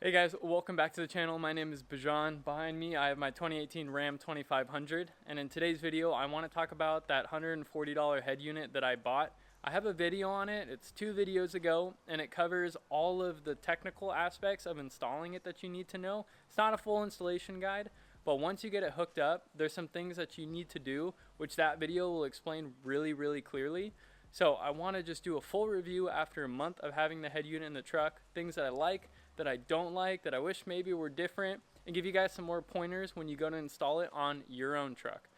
Hey guys, welcome back to the channel. My name is Bajan. Behind me I have my 2018 Ram 2500, and in today's video I want to talk about that $140 head unit that I bought. I have a video on it. It's 2 videos ago, and it covers all of the technical aspects of installing it that you need to know. It's not a full installation guide, but once you get it hooked up, there's some things that you need to do, which that video will explain really clearly. So I want to just do a full review after a month of having the head unit in the truck, things that I like, that I don't like, that I wish maybe were different, and give you guys some more pointers when you go to install it on your own truck.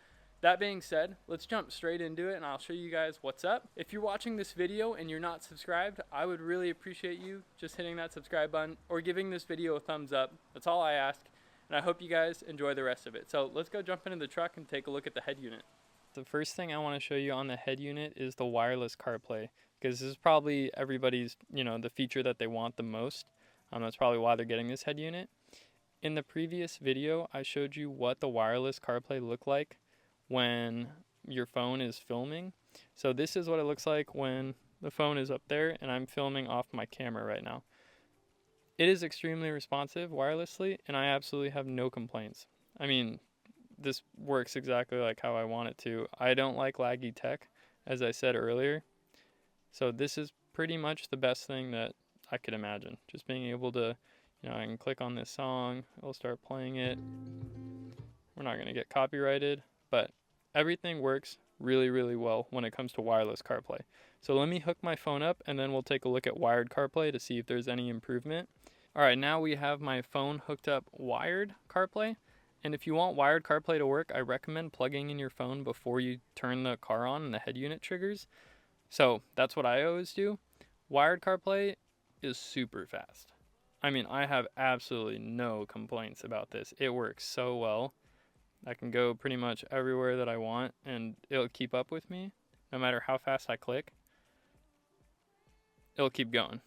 That being said, let's jump straight into it and I'll show you guys what's up. If you're watching this video and you're not subscribed, I would really appreciate you just hitting that subscribe button or giving this video a thumbs up. That's all I ask, and I hope you guys enjoy the rest of it. So let's go jump into the truck and take a look at the head unit. The first thing I want to show you on the head unit is the wireless CarPlay, because this is probably everybody's, the feature that they want the most. That's probably why they're getting this head unit. In the previous video, I showed you what the wireless CarPlay looked like when your phone is filming. So this is what it looks like when the phone is up there and I'm filming off my camera right now. It is extremely responsive wirelessly, and I absolutely have no complaints. I mean, this works exactly like how I want it to. I don't like laggy tech, as I said earlier. So this is pretty much the best thing that I could imagine. Just being able to, I can click on this song, it'll start playing it. We're not going to get copyrighted, but everything works really well when it comes to wireless CarPlay. So let me hook my phone up and then we'll take a look at wired CarPlay to see if there's any improvement. Alright, now we have my phone hooked up wired CarPlay. And if you want wired CarPlay to work, I recommend plugging in your phone before you turn the car on and the head unit triggers. So that's what I always do. Wired CarPlay is super fast. I mean, I have absolutely no complaints about this. It works so well. I can go pretty much everywhere that I want and it'll keep up with me. No matter how fast I click, it'll keep going.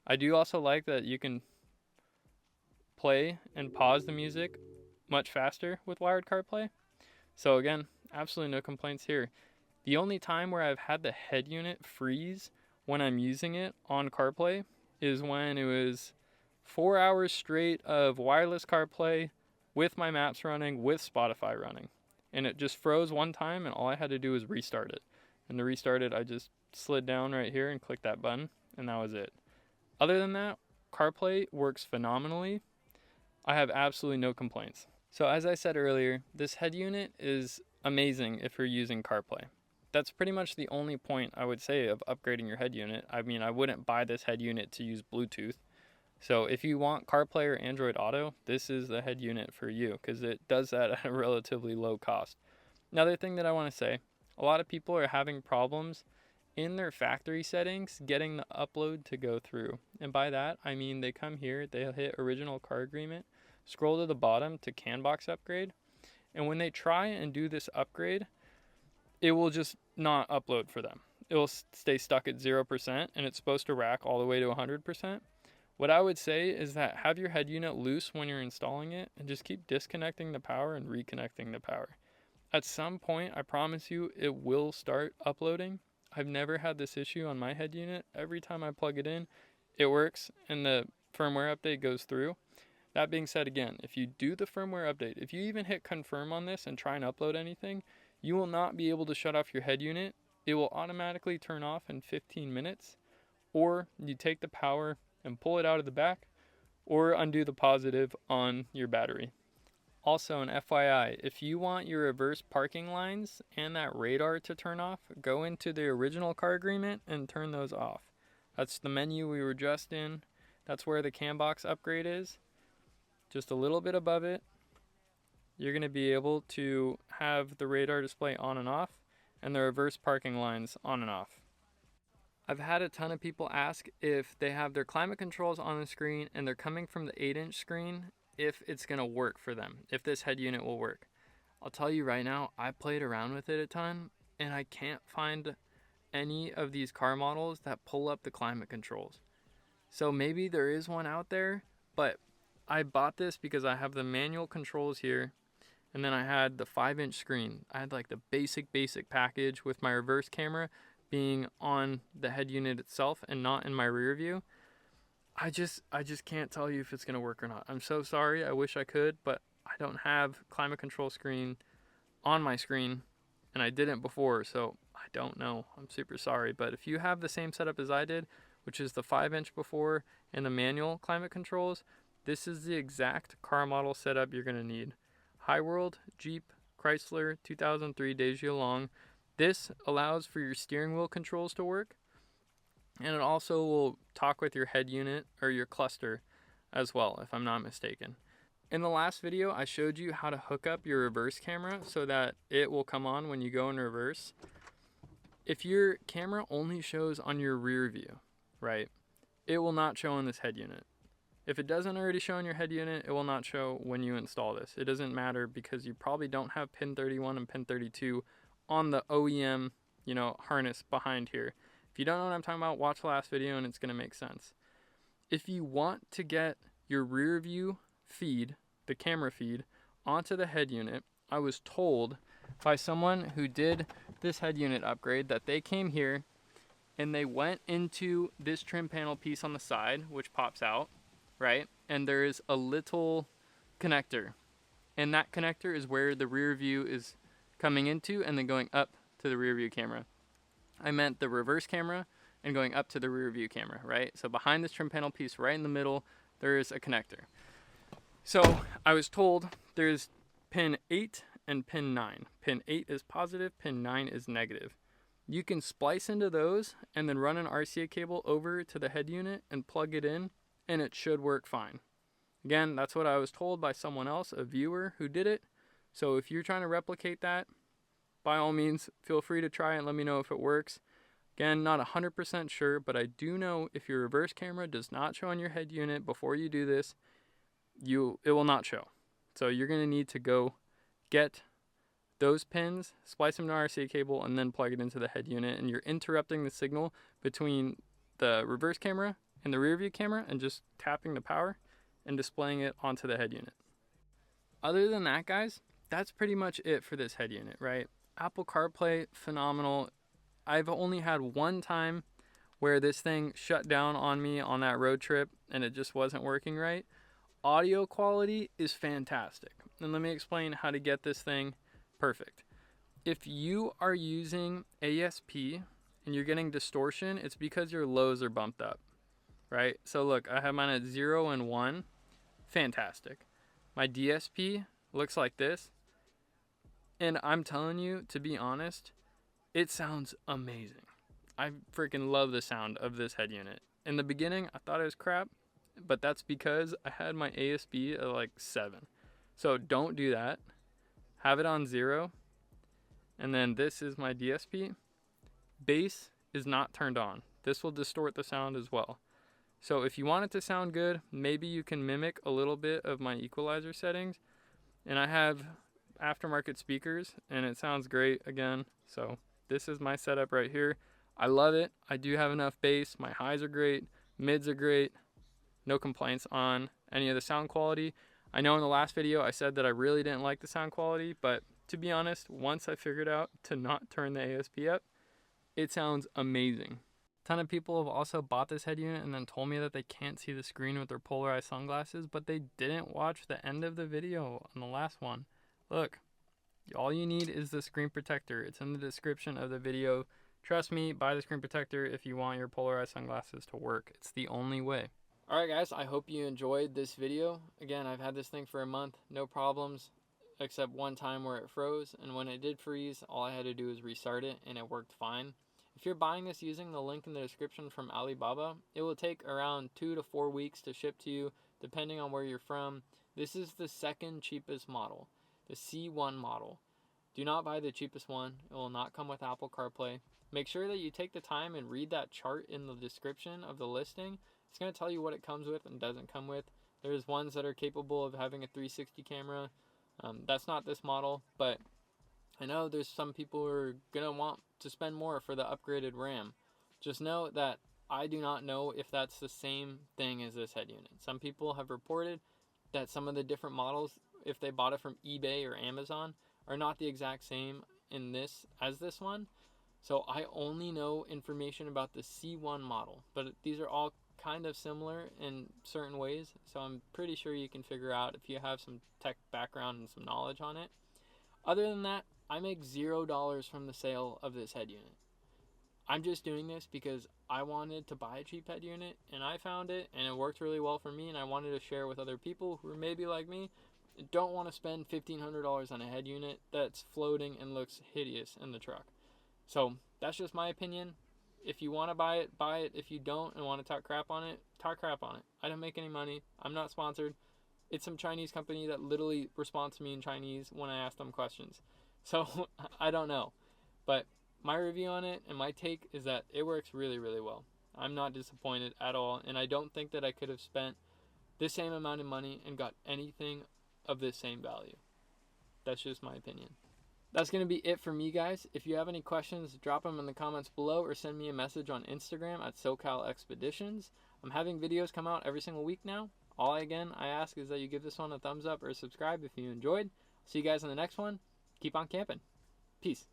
I do also like that you can play and pause the music much faster with wired CarPlay. So again, absolutely no complaints here. The only time where I've had the head unit freeze when I'm using it on CarPlay is when it was 4 hours straight of wireless CarPlay with my maps running, with Spotify running. And it just froze one time and all I had to do was restart it. And to restart it, I just slid down right here and clicked that button, and that was it. Other than that, CarPlay works phenomenally. I have absolutely no complaints. So as I said earlier, this head unit is amazing if you're using CarPlay. That's pretty much the only point I would say of upgrading your head unit. I mean, I wouldn't buy this head unit to use Bluetooth. So if you want CarPlay or Android Auto, this is the head unit for you because it does that at a relatively low cost. Another thing that I want to say, a lot of people are having problems in their factory settings getting the upload to go through. And by that, I mean they come here, they'll hit original car agreement, scroll to the bottom to CAN box upgrade, and when they try and do this upgrade, it will just not upload for them. It will stay stuck at 0%, and it's supposed to rack all the way to 100%. What I would say is that have your head unit loose when you're installing it, and just keep disconnecting the power and reconnecting the power. At some point, I promise you, it will start uploading. I've never had this issue on my head unit. Every time I plug it in, it works, and the firmware update goes through. That being said, again, if you do the firmware update, if you even hit confirm on this and try and upload anything, you will not be able to shut off your head unit. It will automatically turn off in 15 minutes, or you take the power and pull it out of the back, or undo the positive on your battery. Also, an FYI, if you want your reverse parking lines and that radar to turn off, go into the original car agreement and turn those off. That's the menu we were just in. That's where the CAN box upgrade is. Just a little bit above it, you're going to be able to have the radar display on and off and the reverse parking lines on and off. I've had a ton of people ask if they have their climate controls on the screen and they're coming from the 8-inch screen, if it's going to work for them, if this head unit will work. I'll tell you right now, I played around with it a ton and I can't find any of these car models that pull up the climate controls. So maybe there is one out there, but I bought this because I have the manual controls here, and then I had the 5-inch screen. I had like the basic package with my reverse camera being on the head unit itself and not in my rear view. I just can't tell you if it's gonna work or not. I'm so sorry. I wish I could, but I don't have climate control screen on my screen, and I didn't before, so I don't know. I'm super sorry. But if you have the same setup as I did, which is the 5-inch before and the manual climate controls, this is the exact car model setup you're gonna need. Highworld, Jeep, Chrysler, 2003 Dacia Long. This allows for your steering wheel controls to work, and it also will talk with your head unit or your cluster as well, if I'm not mistaken. In the last video, I showed you how to hook up your reverse camera so that it will come on when you go in reverse. If your camera only shows on your rear view, right, it will not show on this head unit. If it doesn't already show on your head unit, it will not show when you install this. It doesn't matter because you probably don't have pin 31 and pin 32 on the OEM, harness behind here. If you don't know what I'm talking about, watch the last video and it's going to make sense. If you want to get your rear view feed, the camera feed, onto the head unit, I was told by someone who did this head unit upgrade that they came here and they went into this trim panel piece on the side, which pops out, right? And there is a little connector. And that connector is where the rear view is coming into and then going up to the rear view camera. I meant the reverse camera and going up to the rear view camera, right? So behind this trim panel piece, right in the middle, there is a connector. So I was told there's pin 8 and pin 9. Pin 8 is positive, pin 9 is negative. You can splice into those and then run an RCA cable over to the head unit and plug it in, and it should work fine. Again, that's what I was told by someone else, a viewer who did it. So if you're trying to replicate that, by all means, feel free to try and let me know if it works. Again, not 100% sure, but I do know if your reverse camera does not show on your head unit before you do this, it will not show. So you're going to need to go get those pins, splice them to an RCA cable, and then plug it into the head unit, and you're interrupting the signal between the reverse camera and the rear view camera and just tapping the power and displaying it onto the head unit. Other than that, guys, that's pretty much it for this head unit, right? Apple CarPlay, phenomenal. I've only had one time where this thing shut down on me on that road trip and it just wasn't working right. Audio quality is fantastic. And let me explain how to get this thing perfect. If you are using ASP and you're getting distortion, it's because your lows are bumped up, right? So look, I have mine at 0 and 1. Fantastic. My DSP looks like this. And I'm telling you, to be honest, it sounds amazing. I freaking love the sound of this head unit. In the beginning, I thought it was crap, but that's because I had my ASP at like 7. So don't do that. Have it on 0. And then this is my DSP. Bass is not turned on. This will distort the sound as well. So if you want it to sound good, maybe you can mimic a little bit of my equalizer settings. And I have aftermarket speakers and it sounds great again. So this is my setup right here. I love it. I do have enough bass. My highs are great. Mids are great. No complaints on any of the sound quality. I know in the last video I said that I really didn't like the sound quality, but to be honest, once I figured out to not turn the ASP up, it sounds amazing. A ton of people have also bought this head unit and then told me that they can't see the screen with their polarized sunglasses, but they didn't watch the end of the video on the last one. Look, all you need is the screen protector. It's in the description of the video. Trust me, buy the screen protector if you want your polarized sunglasses to work. It's the only way. Alright guys, I hope you enjoyed this video. Again, I've had this thing for a month, no problems, except one time where it froze, and when it did freeze, all I had to do was restart it, and it worked fine. If you're buying this using the link in the description from Alibaba, it will take around 2 to 4 weeks to ship to you, depending on where you're from. This is the second cheapest model, the C1 model. Do not buy the cheapest one. It will not come with Apple CarPlay. Make sure that you take the time and read that chart in the description of the listing. It's going to tell you what it comes with and doesn't come with. There's ones that are capable of having a 360 camera. That's not this model, but I know there's some people who are going to want to spend more for the upgraded RAM. Just know that I do not know if that's the same thing as this head unit. Some people have reported that some of the different models, if they bought it from eBay or Amazon, are not the exact same in this as this one. So I only know information about the C1 model, but these are all kind of similar in certain ways, so I'm pretty sure you can figure out if you have some tech background and some knowledge on it. Other than that, I make $0 from the sale of this head unit. I'm just doing this because I wanted to buy a cheap head unit, and I found it, and it worked really well for me, and I wanted to share with other people who are maybe like me, and don't want to spend $1,500 on a head unit that's floating and looks hideous in the truck. So that's just my opinion. If you want to buy it, buy it. If you don't and want to talk crap on it, talk crap on it. I don't make any money. I'm not sponsored. It's some Chinese company that literally responds to me in Chinese when I ask them questions. So I don't know. But my review on it and my take is that it works really, really well. I'm not disappointed at all, and I don't think that I could have spent the same amount of money and got anything of this same value. That's just my opinion. That's going to be it for me, guys. If you have any questions, drop them in the comments below or send me a message on Instagram at SoCal Expeditions. I'm having videos come out every single week now. All I ask is that you give this one a thumbs up or subscribe if you enjoyed. See you guys in the next one. Keep on camping. Peace.